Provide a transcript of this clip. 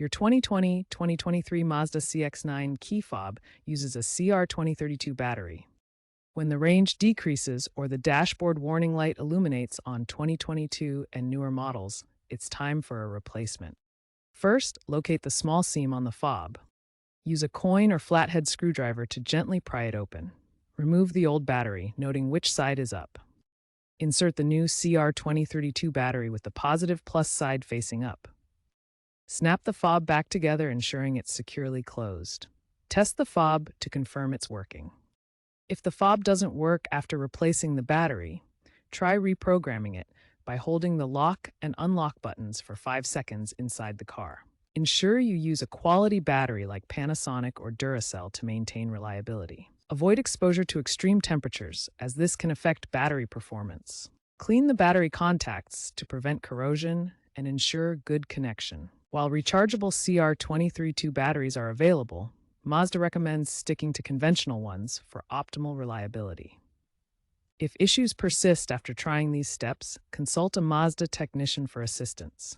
Your 2020-2023 Mazda CX-9 key fob uses a CR2032 battery. When the range decreases or the dashboard warning light illuminates on 2022 and newer models, it's time for a replacement. First, locate the small seam on the fob. Use a coin or flathead screwdriver to gently pry it open. Remove the old battery, noting which side is up. Insert the new CR2032 battery with the positive plus side facing up. Snap the fob back together, ensuring it's securely closed. Test the fob to confirm it's working. If the fob doesn't work after replacing the battery, try reprogramming it by holding the lock and unlock buttons for 5 seconds inside the car. Ensure you use a quality battery like Panasonic or Duracell to maintain reliability. Avoid exposure to extreme temperatures, as this can affect battery performance. Clean the battery contacts to prevent corrosion and ensure good connection. While rechargeable CR2032 batteries are available, Mazda recommends sticking to conventional ones for optimal reliability. If issues persist after trying these steps, consult a Mazda technician for assistance.